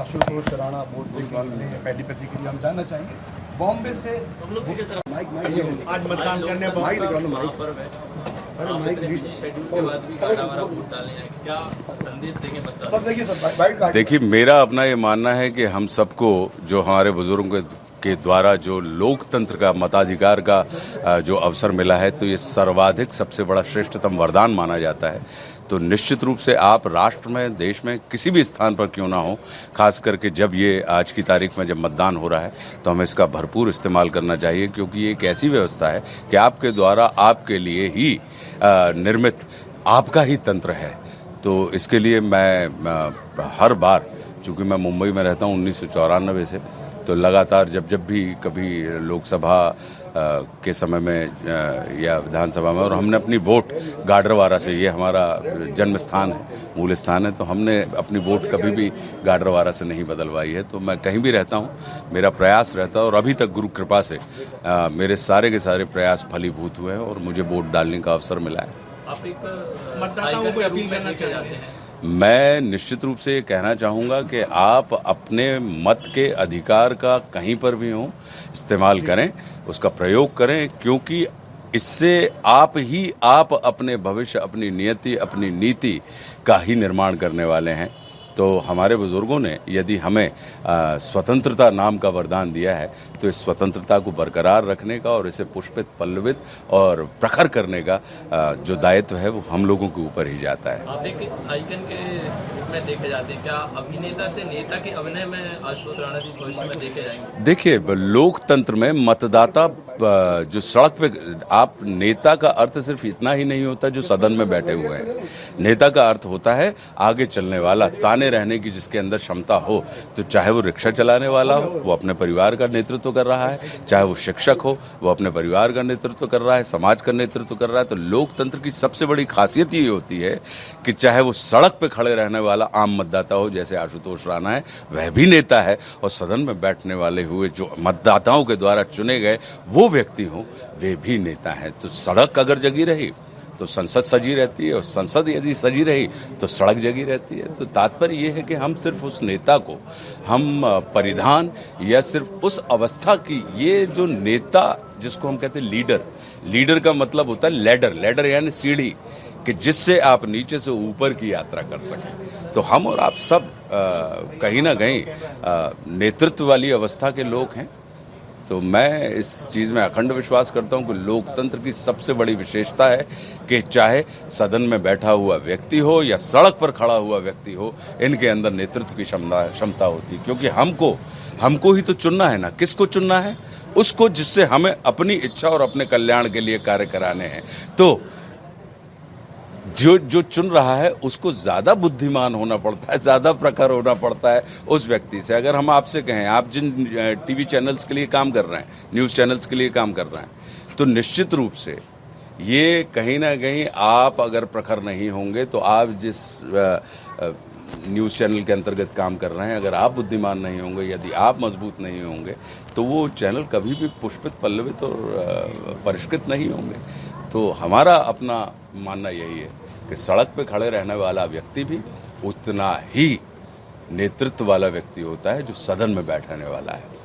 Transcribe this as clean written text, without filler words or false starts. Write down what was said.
Ashutosh Rana board पहली प्रतिक्रिया हम जानना चाहेंगे। बॉम्बे से आज मतदान करने देखिए, मेरा अपना ये मानना है कि हम सबको, जो हमारे बुजुर्गों के द्वारा जो लोकतंत्र का, मताधिकार का जो अवसर मिला है, तो ये सर्वाधिक सबसे बड़ा श्रेष्ठतम वरदान माना जाता है। तो निश्चित रूप से आप राष्ट्र में, देश में किसी भी स्थान पर क्यों ना हो, खास करके जब ये आज की तारीख में जब मतदान हो रहा है, तो हमें इसका भरपूर इस्तेमाल करना चाहिए, क्योंकि ये एक ऐसी व्यवस्था है कि आपके द्वारा आपके लिए ही निर्मित आपका ही तंत्र है। तो इसके लिए मैं हर बार, चूँकि मैं मुंबई में रहता हूँ 1994 से, तो लगातार जब भी कभी लोकसभा के समय में या विधानसभा में, और हमने अपनी वोट गाडरवारा से, ये हमारा जन्म स्थान है, मूल स्थान है, तो हमने अपनी वोट कभी भी गाडरवारा से नहीं बदलवाई है। तो मैं कहीं भी रहता हूँ, मेरा प्रयास रहता है, और अभी तक गुरु कृपा से मेरे सारे के सारे प्रयास फलीभूत हुए हैं और मुझे वोट डालने का अवसर मिला है। आप एक मतदाताओं को अपील करना चाहते हैं? मैं निश्चित रूप से ये कहना चाहूँगा कि आप अपने मत के अधिकार का कहीं पर भी हों इस्तेमाल करें, उसका प्रयोग करें, क्योंकि इससे आप अपने भविष्य, अपनी नियति, अपनी नीति का ही निर्माण करने वाले हैं। तो हमारे बुजुर्गों ने यदि हमें स्वतंत्रता नाम का वरदान दिया है, तो इस स्वतंत्रता को बरकरार रखने का और इसे पुष्पित, पल्लवित और प्रखर करने का जो दायित्व है, वो हम लोगों के ऊपर ही जाता है। आप एक आइकन के रूप में देखे जाते हैं, क्या अभिनेता से नेता के अभिनय में आशुतोष राणा जी भविष्य में देखे जाएंगे? देखिए, लोकतंत्र में मतदाता जो सड़क पे, आप नेता का अर्थ सिर्फ इतना ही नहीं होता जो सदन में बैठे हुए हैं। नेता का अर्थ होता है आगे चलने वाला, ताने रहने की जिसके अंदर क्षमता हो। तो चाहे वो रिक्शा चलाने वाला हो, वो अपने परिवार का नेतृत्व कर रहा है, चाहे वो शिक्षक हो, वो अपने परिवार का नेतृत्व कर रहा है, समाज का नेतृत्व कर रहा है। तो लोकतंत्र की सबसे बड़ी खासियत ये होती है कि चाहे वो सड़क पे खड़े रहने वाला आम मतदाता हो, जैसे आशुतोष राणा है, वह भी नेता है, और सदन में बैठने वाले हुए जो मतदाताओं के द्वारा चुने गए वो व्यक्ति हो, वे भी नेता हैं। तो सड़क अगर जगी रही तो संसद सजी रहती है, और संसद यदि सजी रही तो सड़क जगी रहती है। तो तात्पर्य ये है कि हम सिर्फ उस नेता को, हम परिधान या सिर्फ उस अवस्था की, ये जो नेता जिसको हम कहते हैं लीडर का मतलब होता है लैडर यानी सीढ़ी, कि जिससे आप नीचे से ऊपर की यात्रा कर सकें। तो हम और आप सब कहीं ना कहीं नेतृत्व वाली अवस्था के लोग हैं। तो मैं इस चीज़ में अखंड विश्वास करता हूं कि लोकतंत्र की सबसे बड़ी विशेषता है कि चाहे सदन में बैठा हुआ व्यक्ति हो या सड़क पर खड़ा हुआ व्यक्ति हो, इनके अंदर नेतृत्व की क्षमता होती है। क्योंकि हमको ही तो चुनना है ना, किसको चुनना है? उसको जिससे हमें अपनी इच्छा और अपने कल्याण के लिए कार्य कराने हैं। तो जो चुन रहा है उसको ज़्यादा बुद्धिमान होना पड़ता है, ज़्यादा प्रखर होना पड़ता है उस व्यक्ति से। अगर हम आपसे कहें, आप जिन टीवी चैनल्स के लिए काम कर रहे हैं, न्यूज़ चैनल्स के लिए काम कर रहे हैं, तो निश्चित रूप से ये कहीं ना कहीं आप अगर प्रखर नहीं होंगे, तो आप जिस न्यूज़ चैनल के अंतर्गत काम कर रहे हैं, अगर आप बुद्धिमान नहीं होंगे, यदि आप मजबूत नहीं होंगे, तो वो चैनल कभी भी पुष्पित, पल्लवित और परिष्कृत नहीं होंगे। तो हमारा अपना मानना यही है कि सड़क पे खड़े रहने वाला व्यक्ति भी उतना ही नेतृत्व वाला व्यक्ति होता है जो सदन में बैठने वाला है।